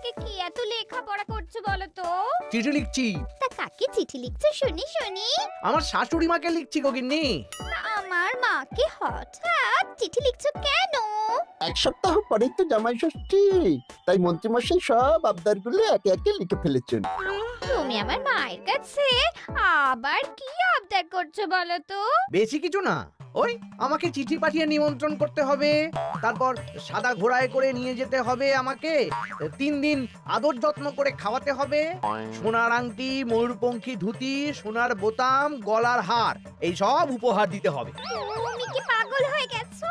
থেকে কি এত লেখাপড়া করছো বলো তো? চিঠি লিখছি। তা কাকে চিঠি লিখছো শুনি শুনি? আমার শাশুড়ি মাকে লিখছি গো গিন্নি। তা আমার মাকে হঠাৎ চিঠি লিখছো কেন? এক সপ্তাহ পরেই তো জামাই ষষ্ঠী, তাই মন্ত্রীমশাই সব আবদারগুলো একে একে লিখে ফেলেছেন। তুমি আমার মায়ের কাছে আবার কি আবদার করছো বলো তো? বেশি কিছু না, ওই আমাকে চিঠি পাঠিয়ে নিমন্ত্রণ করতে হবে, তারপর সাদা ঘোড়ায় করে নিয়ে যেতে হবে আমাকে, 3 দিন আদর যত্ন করে খাওয়াতে হবে, সোনার আংটি, ময়ূরপঙ্খী ধুতি, সোনার বোতাম, গলার হার, এই সব উপহার দিতে হবে। তুমি কি পাগল হয়ে গেছো?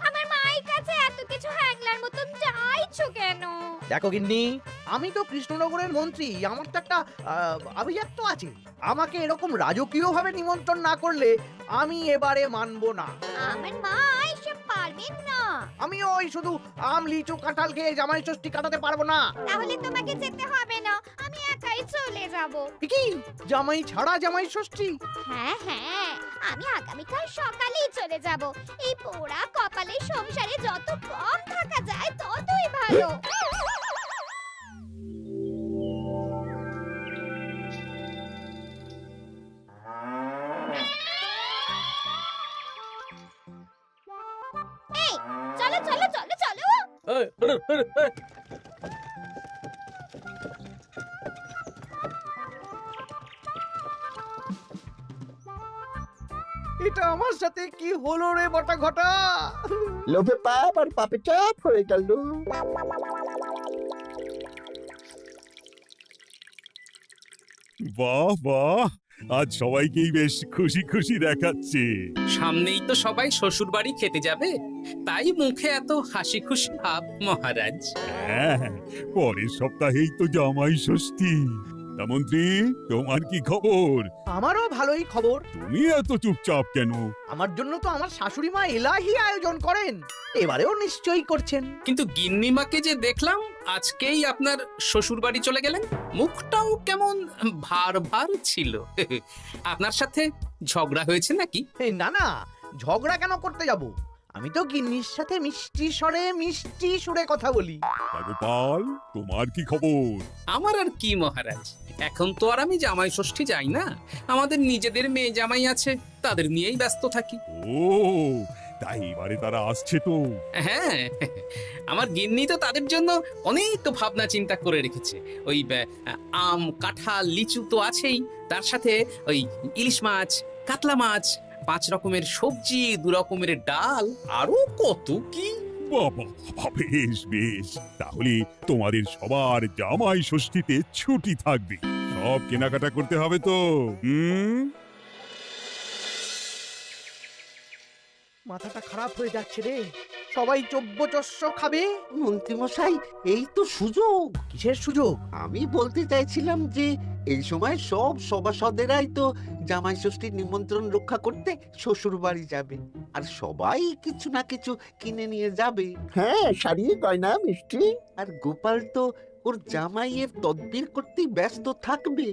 আমার মায়ের কাছে এত কিছু হ্যাংলার মতন চাইছো কেন? দেখো গিন্নি, আমি তো কৃষ্ণনগরের মন্ত্রী, আমার তো একটা আভিজাত্য আছে। আমাকে এরকম রাজকীয় ভাবে নিমন্ত্রণ না করলে আমি এবারে মানবো না। আমার মা এসব পারবেন না। আমি ওই শুধু আম লিচু কাঁঠাল খেয়ে জামাই ষষ্ঠী কাটাতে পারবো না। তাহলে তোমাকে যেতে হবে না, আমি একাই চলে যাব। কি জামাই ছাড়া জামাই ষষ্ঠী? হ্যাঁ হ্যাঁ, আমি আগামীকাল সকালেই চলে যাব। এই পোড়া কপালের সংসারে যত কম থাকা যায় ততই ভালো। এই চলো চলো চলো চলো। এটা আমার সাথে কি হলো রে বটা ঘটা? লোভে পাপ আর পাপে চাপ হয়ে গেল। বাহ বাহ, আজ সবাইকেই বেশ খুশি খুশি দেখাচ্ছে। সামনেই তো সবাই শ্বশুর বাড়ি খেতে যাবে, তাই মুখে এত হাসি খুশি ভাব মহারাজ। হ্যাঁ, পরের সপ্তাহেই তো জামাই ষষ্ঠী। তা মন্ত্রী, তোমার কি খবর? আমারও ভালোই খবর। তুমি এত চুপচাপ কেন? আমার জন্য তো আমার শাশুড়ি মা এলাহি আয়োজন করেন, এবারেও নিশ্চয়ই করছেন। কিন্তু গিন্নিমাকে যে দেখলাম আজকেই আপনার শ্বশুর বাড়ি চলে গেলেন, মুখটাও কেমন ভার ভার ছিল। আপনার সাথে ঝগড়া হয়েছে নাকি? এই না না, ঝগড়া কেন করতে যাব? আমি তো গিন্নির সাথে মিষ্টি সুরে কথা বলি। তা গোপাল, তোমার কি খবর? আমার আর কি মহারাজ, এখন তো আর আমি জামাই ষষ্ঠী যাই না, আমাদের নিজেদের মেয়ে জামাই আছে, তাদের নিয়েই ব্যস্ত থাকি। ও, তাই এবারে তারা আসছে তো? হ্যাঁ, আমার গিন্নি তো তাদের জন্য অনেক তো ভাবনা চিন্তা করে রেখেছে। ওই আম কাঁঠাল লিচু তো আছেই, তার সাথে ওই ইলিশ মাছ, কাতলা মাছ, 5 রকমের সবজি, 2 রকমের ডাল, আরো কত কি। বাবা বাবা, বেশ বেশ, তাহলে তোমাদের সবার জামাই ষষ্ঠীতে ছুটি থাকবে। সব কেনাকাটা করতে হবে তো। মাথাটা খারাপ হয়ে যাচ্ছে রে, সবাই চব্যচস্য খাবে। মন্ত্রীমশাই, এই তো সুযোগ। কিসের সুযোগ? আমি বলতে চাইছিলাম যে এই সময় সব সভাসদেরাই তো জামাই ষষ্ঠীর নিমন্ত্রণ রক্ষা করতে শ্বশুর বাড়ি যাবে, আর সবাই কিছু না কিছু কিনে নিয়ে যাবে। হ্যাঁ, শাড়ি গয়না মিষ্টি। আর গোপাল তো ওর জামাইয়ের তদবির করতেই ব্যস্ত থাকবে,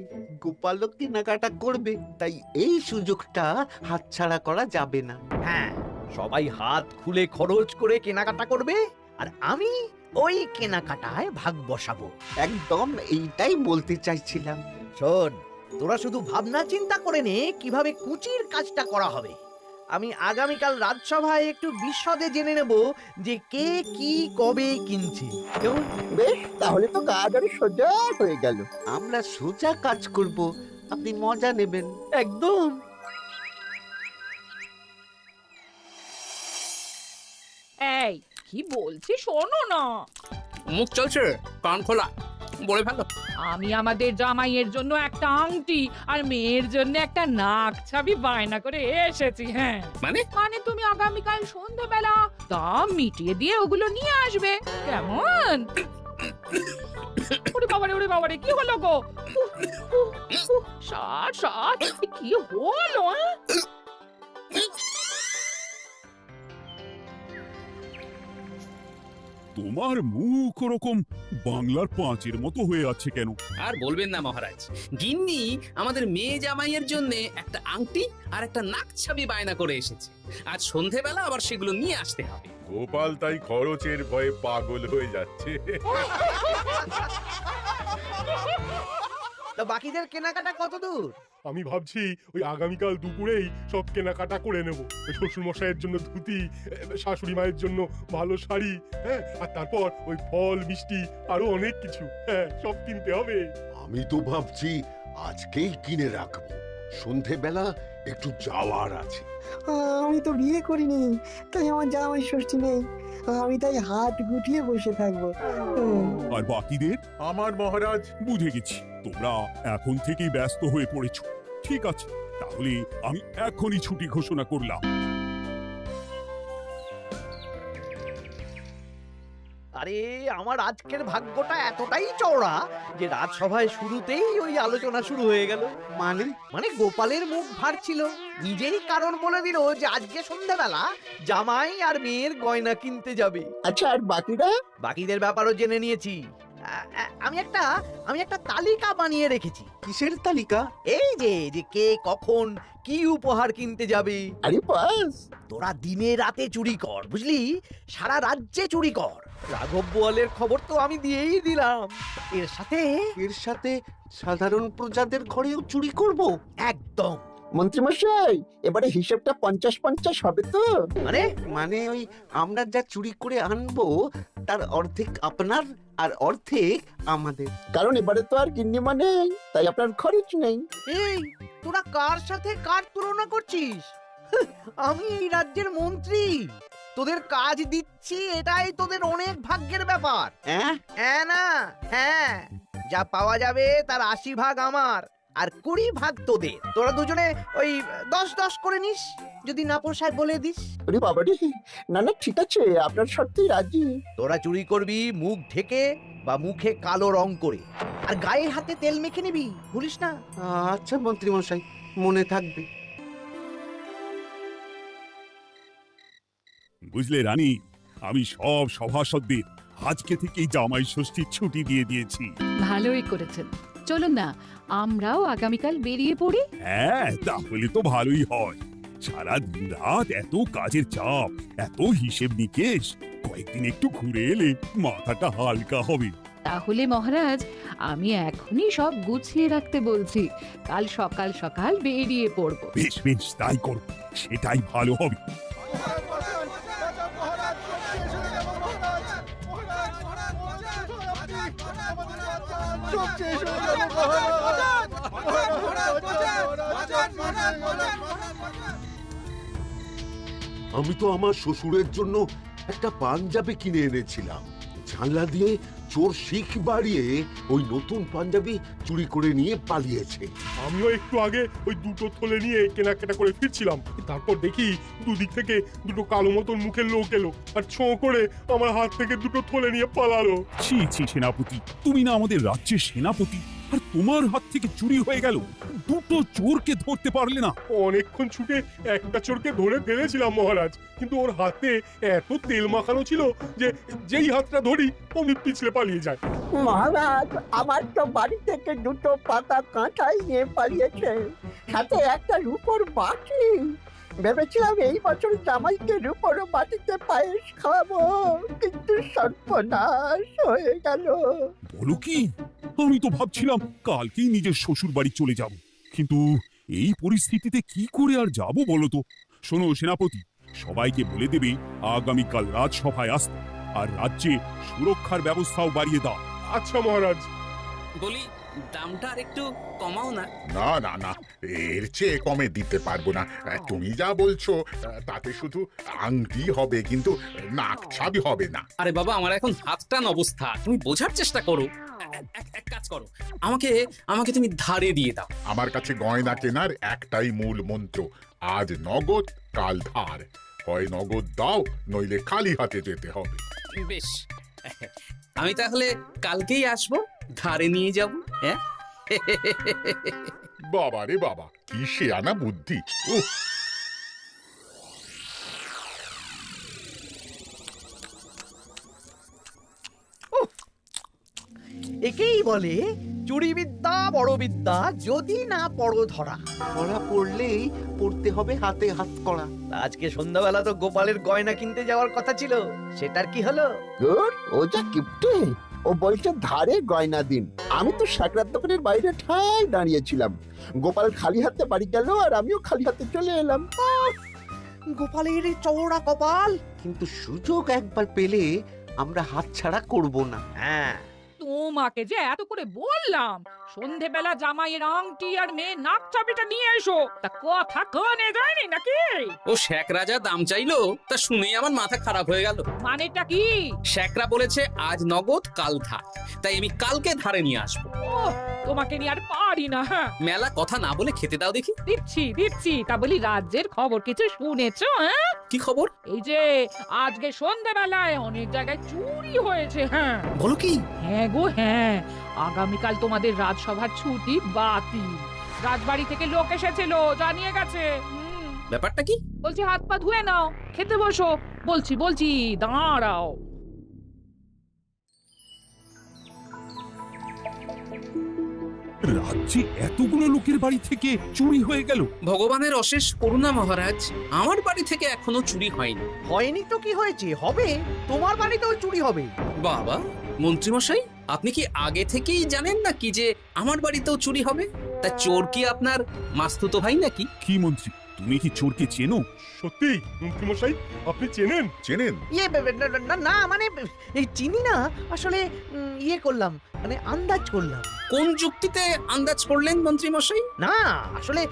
গোপালও কেনাকাটা করবে, তাই এই সুযোগটা হাতছাড়া করা যাবে না। হ্যাঁ, সবাই হাত খুলে খরচ করে কেনাকাটা করবে, আর আমি ওই কেনাকাটায় ভাগ বসাবো। একদম এইটাই বলতে চাইছিলাম। শোন, তোরা শুধু ভাবনা চিন্তা করে নে কিভাবে কুচির কাজটা করা হবে। আমি আগামীকাল রাজসভায় একটু বিশদে জেনে নেব যে কে কি কবে কিনছে। কেমন? বেশ, তাহলে তো কাজ আরো সোজা হয়ে গেল। আমরা সোজা কাজ করব, আপনি মজা নেবেন। একদম। এই কি বলছি শোনো না। মুখ চলছে, কান খোলা, বলে ভালো। আমি আমাদের জামাইয়ের জন্য একটা আংটি আর মেয়ের জন্য একটা নাক ছাবি বায়না করে এসেছি। হ্যাঁ, মানে তুমি আগামীকাল সন্ধ্যাবেলা দাম মিটিয়ে দিয়ে ওগুলো নিয়ে আসবে, কেমন? ওরে বাবারে কি হলো গো? সাত সাত, কি হলো? তোমার মুখ ওরকম বাংলার পাঁচের মতো হয়ে আছে কেন? আর বলবেন না মহারাজ, গিন্নি আমাদের মেয়ে জামাইয়ের জন্য একটা আংটি আর একটা নাক ছাবি বায়না করে এসেছে, আজ সন্ধেবেলা আবার সেগুলো নিয়ে আসতে হবে। গোপাল তাই খরচের ভয়ে পাগল হয়ে যাচ্ছে। বাকিদের কেনাকাটা কত দূর? আমি ভাবছি ওই আগামীকাল দুপুরেই সব কেনাকাটা করে নেব। শ্বশুর মশাইয়ের জন্য ধুতি, শাশুড়ি মায়ের জন্য ভালো শাড়ি, হ্যাঁ, আর তারপর ওই ফল মিষ্টি আরো অনেক কিছু, হ্যাঁ, সব কিনতে হবে। আমি তো ভাবছি আজকেই কিনে রাখবো, সন্ধেবেলা একটু যাওয়ার আছে। আমি তো বিয়ে করিনি, তাই আমার জামাই ষষ্ঠী নেই। আমি তাই হাত গুটিয়ে বসে থাকবো। আর বাকিদের? আমার মহারাজ, বুঝে গেছি তোমরা এখন থেকেই ব্যস্ত হয়ে পড়েছো। ঠিক আছে, তাহলে আমি এখনই ছুটি ঘোষণা করলাম। আরে আমার আজকের ভাগ্যটা এতটাই চওড়া যে রাজসভায় শুরুতেই ওই আলোচনা শুরু হয়ে গেল। মানে গোপালের মুখ ভার ছিল, নিজেই কারণ বলে দিল যে আজকে সন্ধ্যাবেলা জামাই আর মেয়ের গয়না কিনতে যাবে। আচ্ছা, আর বাকিরা? বাকিদের ব্যাপারও জেনে নিয়েছি। আমি একটা তালিকা বানিয়ে রেখেছি। কিসের তালিকা? এই যে কে কখন কি উপহার কিনতে যাবে। আরে বাস, তোরা দিনে রাতে চুরি কর, বুঝলি, সারা রাজ্যে চুরি কর। রাঘব বোয়ালের খবর তো আমি দিয়েই দিলাম। এর সাথে সাধারণ প্রজাদের ঘরেও চুরি করব? একদম। মন্ত্রীমশাই, এবারে হিসেবটা 50-50 হবে তো? মানে ওই আমরা যা চুরি করে আনবো তার অর্ধেক আপনার আর অর্ধেক আমাদের। কারণ এবারে তো আর গিন্নিমা নেই, তাই আপনার খরচ নেই। এই তোরা কার সাথে কার তুলনা করছিস? আমি এই রাজ্যের মন্ত্রী, তোদের কাজ দিচ্ছি, এটাই তোদের অনেক ভাগ্যের ব্যাপার। হ্যাঁ না, হ্যাঁ, যা পাওয়া যাবে তার 80 ভাগ আমার আর 20 ভাগ তোদের। তোরা দুজনে ওই 10-10 করে নিস, যদি না পোষায় বলে দিস। আরে বাবা রে, না ঠিক আছে, আপনার শর্তেই রাজি। তোরা চুরি করবি মুখ ঢেকে বা মুখে কালো রং করে, আর গায়ে হাতে তেল মেখে নিবি, ভুলিস না। আচ্ছা মন্ত্রী মশাই, মনে থাকবে। বুঝলে রানী, আমি সব সভাসদদের আজকে থেকেই জামাই ষষ্ঠীর ছুটি দিয়ে দিয়েছি। ভালোই করেছেন। চলুন না, আমরাও আগামীকাল বেরিয়ে পড়ি। হ্যাঁ, তাহলে তো ভালোই হয়। সারা দিন রাত এত কাজের চাপ, এত হিসেব নিকেশ, কয়েকদিন একটু ঘুরে এলে মাথাটা হালকা হবে। তাহলে মহারাজ, আমি এখনই সব গুছিয়ে রাখতে বলছি, কাল সকাল সকাল বেরিয়ে পড়ব। বেশ বেশ, তাই করো, সেটাই ভালো হবে। আমি তো আমার শ্বশুরের জন্য একটা পাঞ্জাবি কিনে এনেছিলাম। জানলা দিয়ে চোর শিখ বাড়িয়ে ওই নতুন পাঞ্জাবি চুরি করে নিয়ে পালিয়েছে। আমিও একটু আগে ওই দুটো থলে নিয়ে কেনাকাটা করে ফিরছিলাম, তারপর দেখি দুদিক থেকে দুটো কালো মতন মুখের লোক এলো আর ছোঁ করে আমার হাত থেকে দুটো থলে নিয়ে পালালো। ছি ছি সেনাপতি, তুমি না আমাদের রাজ্যের সেনাপতি, আর তোমার হাত থেকে চুরি হয়ে গেল? দুটো চোরকে ধরতে পারলে না? অনেকক্ষণ ছুটে একটা চোরকে ধরে ফেলেছিলাম মহারাজ, কিন্তু ওর হাতে এত তেল মাখানো ছিল যে যেই হাতটা ধরি অমনি পিছলে পালিয়ে যায়। মহারাজ, আমার তো বাড়ি থেকে দুটো পাতা কাঁঠাল নিয়ে পালিয়েছে, সাথে একটা রূপোর বাটি। ভেবেছিলাম এই বছর জামাইকে রূপোর বাটিতে পায়েস খাওয়াবো, কিন্তু সর্বনাশ হয়ে গেল। বলো কি? আমি তো ভাবছিলাম কালকেই নিজের শ্বশুর বাড়ি চলে যাব, কিন্তু এই পরিস্থিতিতে কি করে আর যাব বলো তো? শোনো সেনাপতি, সবাইকে বলে দেবে আগামীকাল রাজসভায় আসতে, আর রাজ্যে সুরক্ষার ব্যবস্থাও বাড়িয়ে দাও। আচ্ছা মহারাজ। বলি, দামটা আর একটু কমাও না। না না না, এর চেয়ে কমে দিতে পারবো না। তুমি যা বলছো তাতে শুধু আংটি হবে, কিন্তু নাক ছাবি হবে না। আরে বাবা, আমার এখন হাত টান অবস্থা, তুমি বোঝার চেষ্টা করো। এক কাজ করো, আমাকে তুমি ধারে দিয়ে দাও। আমার কাছে গয়না কেনার একটাই মূল মন্ত্র, আজ নগদ কাল ধার। হয় নগদ দাও, নইলে খালি হাতে যেতে হবে। বেশ, আমি তাহলে কালকেই আসবো, ধারে নিয়ে যাব। হ্যাঁ, বাবা রে বাবা, কি শেয়ানা বুদ্ধি! উফ, একেই বলে চুরি বিদ্যা বড় বিদ্যা, যদি না পড়ো ধরা। ধরা পড়লেই পড়তে হবে হাতে হাত করা। আজকে সন্ধ্যাবেলা তো গোপালের গয়না কিনতে যাওয়ার কথা ছিল, সেটার কি হলো? ও যা কিপটে, ও বলছে ধারে গয়না দিন। আমি তো সাকরাত দোকানের বাইরে ঠায় দাঁড়িয়েছিলাম। গোপাল খালি হাতে বাড়ি গেল আর আমিও খালি হাতে চলে এলাম। গোপালের এই চওড়া কপাল। কিন্তু সুযোগ একবার পেলে আমরা হাতছাড়া করব না। হ্যাঁ, তোমাকে যে এত করে বললাম সন্ধেবেলা জামাইয়ের আংটি আর মেয়ের নাক চাবিটা নিয়ে এসো, তা কথা কানে যায়নি নাকি? ও শেখ রাজা দাম চাইলো, তা শুনেই আমার মাথা খারাপ হয়ে গেল। মানেটা কি? শেখরা বলেছে আজ নগদ কাল ধার, তাই আমি কালকে ধারে নিয়ে আসবো। ওহ, তোমাকে নিয়ে আর পারি না। হ্যাঁ, মেলা কথা না বলে খেতে দাও দেখি। দিচ্ছি। তা বলি রাজ্যের খবর কিছু শুনেছো? হ্যাঁ, কি খবর? এই যে আজকে সন্ধ্যাবেলায় অনেক জায়গায় চুরি হয়েছে। হ্যাঁ, বলো কি? হ্যাঁ গো হ্যাঁ, আগামীকাল তোমাদের রাজসভার ছুটি বাতিল। রাজবাড়ি থেকে লোক এসেছিল, জানিয়ে গেছে। ব্যাপারটা কি? বলছি হাত পা ধুয়ে নাও, খেতে বসো। বলছি দাঁড়াও। রাজ্যে এতগুলো লোকের বাড়ি থেকে চুরি হয়ে গেল। ভগবানের অশেষ করুণা মহারাজ, আমার বাড়ি থেকে এখনো চুরি হয়নি। হয়নি তো কি হয়েছে, হবে। তোমার বাড়িতেও চুরি হবে। বাবা মন্ত্রীমশাই, আপনি কি আগে থেকেই জানেন না কি যে আমার বাড়িতেও চুরি হবে? তা চোর কি আপনার মাস্তুতো ভাই নাকি? কি মন্ত্রী, তুমি কি চোরকে চেনো? সত্যি মন্ত্রীমশাই আপনি চেনেন? চেনেন? না মানে এই চিনি না আসলে, ইয়ে করলাম, মানে আন্দাজ করলাম। কোন যুক্তিতে আন্দাজ করলেন মন্ত্রীমশাই? না আসলে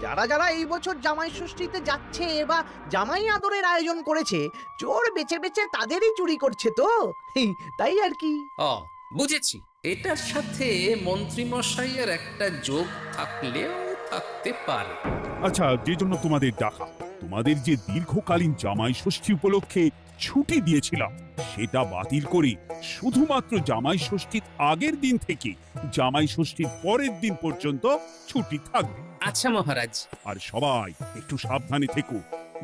যারা এই বছর জামাই ষষ্ঠীতে যাচ্ছে বা জামাই আদরের আয়োজন করেছে, চোর বেছে বেছে তাদেরই চুরি করছে তো, তাই আর কি। ও বুঝেছি, এটার সাথে মন্ত্রীমশাইয়ের একটা যোগ থাকলেও থাকতে পারে। আচ্ছা, যে জন্য তোমাদের ডাকা, তোমাদের যে দীর্ঘকালীন জামাই ষষ্ঠী উপলক্ষে ছুটি দিয়েছিলাম সেটা বাতিল করে শুধুমাত্র জামাই ষষ্ঠীর আগের দিন থেকে জামাই ষষ্ঠীর পরের দিন পর্যন্ত ছুটি থাকবে। আচ্ছা মহারাজ। আর সবাই একটু সাবধানে থেকো,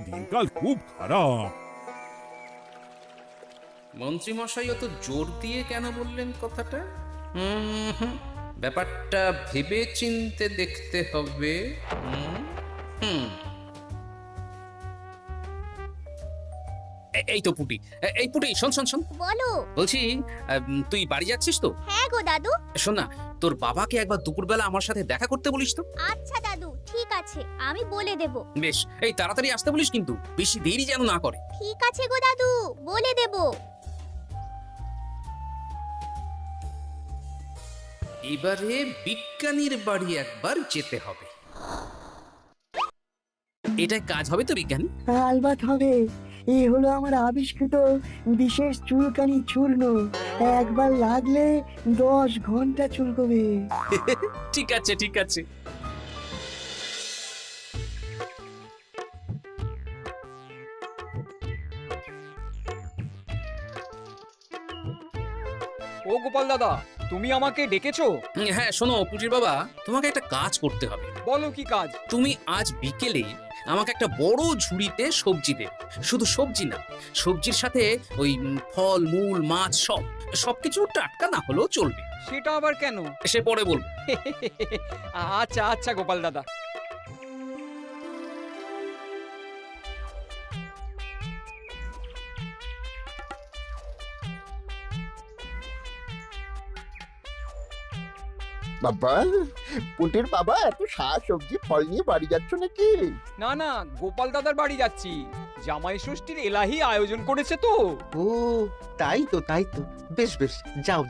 দিনকাল খুব খারাপ। মন্ত্রীমশাই অত জোর দিয়ে কেন বললেন কথাটা? ব্যাপারটা ভেবে চিনতে দেখতে হবে। এই তো পুটি, এই পুটি, শোন। বলো। বলছি তুই বাড়ি যাচ্ছিস তো? হ্যাঁ গো দাদু। শোন না, তোর বাবাকে একবার দুপুরবেলা আমার সাথে দেখা করতে বলিস তো। আচ্ছা দাদু, ঠিক আছে, আমি বলে দেব। বেশ, এই তাড়াতাড়ি আসতে বলিস কিন্তু, বেশি দেরি যেন না করে। ঠিক আছে গো দাদু, বলে দেব। এবারে বিজ্ঞানীর বাড়ি একবার যেতে হবে। এটা কাজ হবে তো বিজ্ঞানী? আলবাত হবে। এই হলো আমার আবিষ্কৃত বিশেষ চুলকানি চূর্ণ। একবার লাগলে 10 ঘন্টা চুলকবে। ঠিক আছে। ও গোপাল দাদা, তুমি আমাকে ডেকেছো? হ্যাঁ শোনো পুটির বাবা, তোমাকে একটা কাজ করতে হবে। বলো কি কাজ? তুমি আজ বিকেলে আমাকে একটা বড় ঝুড়িতে সবজি দেবে। শুধু সবজি না, সবজির সাথে ওই ফল মূল মাছ সবকিছু টাটকা না হলেও চলবে। সেটা আবার কেন? সে পরে বলবো। আচ্ছা গোপাল দাদা। বাবা, পুটির বাবা এত শাক সবজি ফল নিয়ে বাড়ি যাচ্ছ নাকি? না, গোপাল দাদার বাড়ি যাচ্ছি। জামাই ষষ্ঠীর এলাহি আয়োজন করেছে তো। ও তাই তো। বেশ যাও।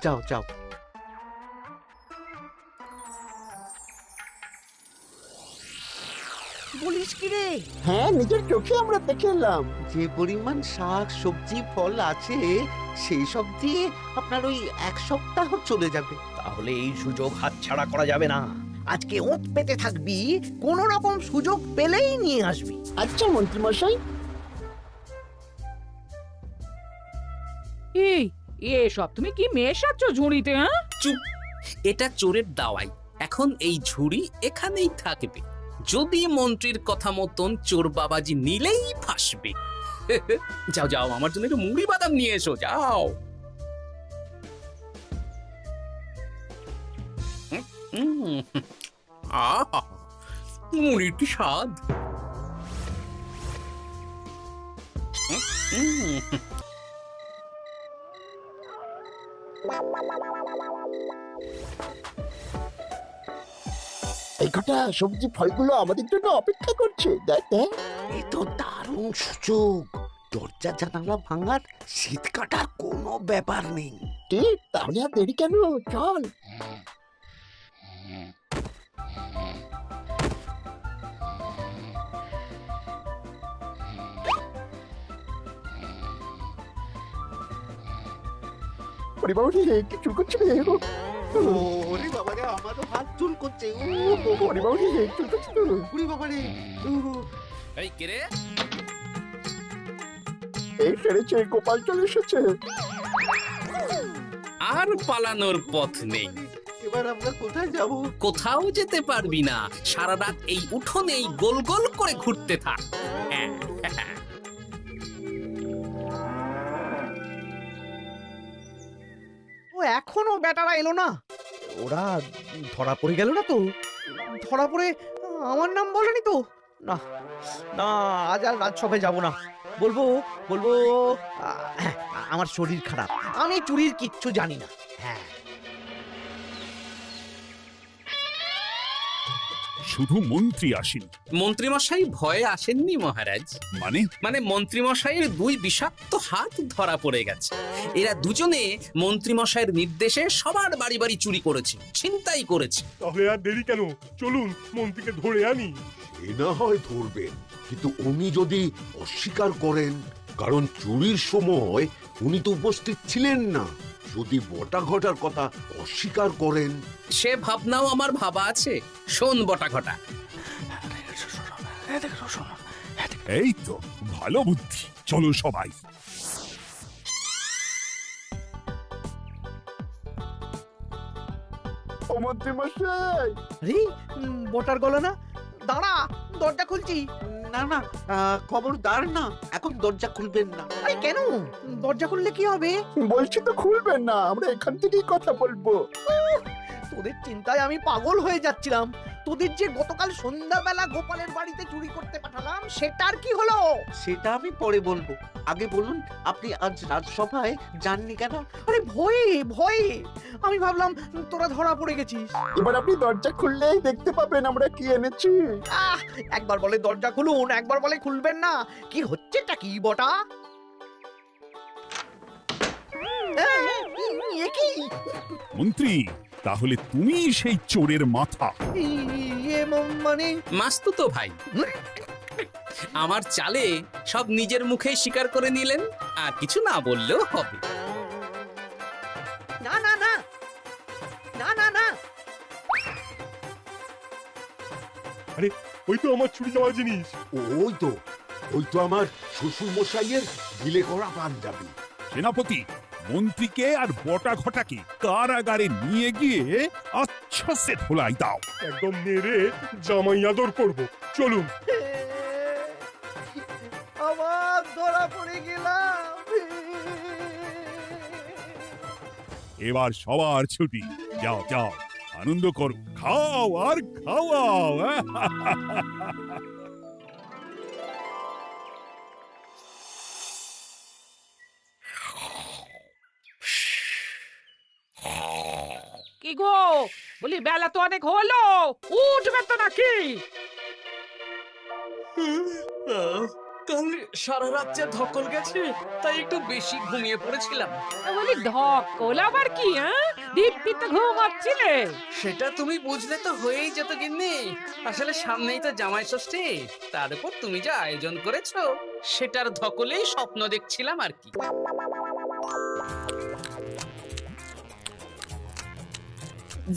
বলিস কি রে? হ্যাঁ, নিজের চোখে আমরা দেখে এলাম। যে পরিমাণ শাক সবজি ফল আছে সেই সব দিয়ে আপনার ওই 1 সপ্তাহ চলে যাবে। তাহলে এই সুযোগ হাতছাড়া করা যাবে না। আজকে ওত পেতে থাকবি, কোন রকম সুযোগ পেলেই নিয়ে আসবি। আচ্ছা মন্ত্রী মশাই। এসব তুমি কি মেশাচ্ছ ঝুড়িতে? হ্যাঁ, চুপ, এটা চোরের দাওয়াই। এখন এই ঝুড়ি এখানেই থাকবে। যদি মন্ত্রীর কথা মতন চোর বাবাজি নিলেই ফাঁসবে। যাও, আমার জন্য একটু মুড়ি বাদাম নিয়ে এসো, যাও। আহা, মুড়ির কি স্বাদ! এই কটা সবজি ফলগুলো আমাদের জন্য অপেক্ষা করছে, দেখ দেখ। এ তো দারুণ সুযোগ। দরজা জানালা ভাঙার শীত কাটার কোনো ব্যাপার নেই। ঠিক, তাহলে আর দেরি কেন, চল। ওরে বাবা রে, কি চুল করছে রে? ওরে বাবা রে, আমারও হাত চুল করছে। ওরে বাবা রে, চুল করছে তো। ওরে বাবা রে। এই কে রে? এই সেরেছে, গোপাল চলে এসেছে। আর পালানোর পথ নেই। এবার আমরা কোথায় যাব? কোথাও যেতে পারবি না, সারা রাত এই উঠোনেই গোল গোল করে ঘুরতে থাক। হ্যাঁ, হ্যাঁ। ও এখনো বেটারা এলো না। ওরা ধরা পড়ে গেল না তো? ধরা পড়ে আমার নাম বলেনি তো? না না, আজ আর রাজসভায় যাব না। বলবো বলবো হ্যাঁ, আমার শরীর খারাপ, আমি চুরির কিচ্ছু জানি না। হ্যাঁ, শুধু মন্ত্রী আসেনি। মন্ত্রীমশাই ভয়ে আসেননি মহারাজ। মানে? মানে মন্ত্রীমশাইয়ের দুই বিষাক্ত হাত ধরা পড়ে গেছে। এরা দুজনে মন্ত্রীমশাইয়ের নির্দেশে সবার বাড়ি বাড়ি চুরি করেছে, ছিনতাই করেছে। তাহলে আর দেরি কেন, চলুন মন্ত্রীকে ধরে আনি। এ না হয় ধরবেন, কিন্তু উনি যদি অস্বীকার করেন, কারণ চুরির সময় উনি তো উপস্থিত ছিলেন না, যদি বটা ঘটার কথা অস্বীকার করেন। সে ভাবনাও আমার ভাবা আছে। শোন বটা ঘটা, এই তো ভালো বুদ্ধি, চলো সবাই। ও মন্ত্রী মশাই, আরে বটার গলা না, দাঁড়া, দরজা খুলছি। না না, খবরদার না, এখন দরজা খুলবেন না। আরে কেন? দরজা খুললে কি হবে? বলছি তো খুলবেন না, আমরা এখান থেকেই কথা বলবো। তোদের চিন্তায় আমি পাগল হয়ে যাচ্ছিলাম। তোদের যে গতকাল সন্ধ্যাবেলা গোপালের বাড়িতে চুরি করতে পাঠালাম, সেটার কি হলো? সেটা আমি পরে বলবো। আগে বলুন, আপনি আজ রাজসভায় যাননি কেন? আরে ভয়ে ভয়ে, আমি ভাবলাম তোরা ধরা পড়ে গেছিস। এবার আপনি দরজা খুললেই দেখতে পাবেন আমরা কি এনেছি। একবার বলে দরজা খুলুন, একবার বলে খুলবেন না। কি হচ্ছেটা কি বটা? এ কি? মন্ত্রী, তাহলে তুমি সেই চোরের মাথা? মানে মাস্তুতো ভাই, আমার চালে সব নিজের মুখে স্বীকার করে নিলেন, আর কিছু না বললেও হবে। না না না না না না, আরে ওই তো আমার চুরি যাওয়া জিনিস। ওই তো আমার শ্বশুর মশাইয়ের গিলে করা পাঞ্জাবি। সেনাপতি, মন্ত্রীকে আর বটা ঘটাকে কারাগারে নিয়ে গিয়ে আচ্ছা সে ধোলাই দাও। একদম মেরে জামাই আদর করবো, চলুন। আবার ধরা পড়ে গেলাম। এবার সবার ছুটি, যাও যাও, আনন্দ করো, খাও আর খাওয়াও। কি গো, বলি বেলা তো অনেক হলো, উঠবে তো নাকি? কাল সারা রাত যে ধকল গেছে, তাই একটু বেশি ঘুমিয়ে পড়েছিলাম। বলি ধকল আবার কি? দীপ্তিতে ঘুমাচ্ছিলে? সেটা তুমি বুঝলে তো হয়েই যেত গিন্নি। আসলে সামনেই তো জামাই ষষ্ঠী, তার উপর তুমি যা আয়োজন করেছো, সেটার ধকলেই স্বপ্ন দেখছিলাম আর কি।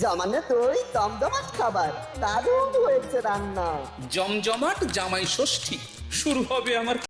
জমানো দই, দমদমাট খাবার, দারুণ হয়েছে রান্না। জমজমাট জামাই ষষ্ঠী শুরু হবে আমার।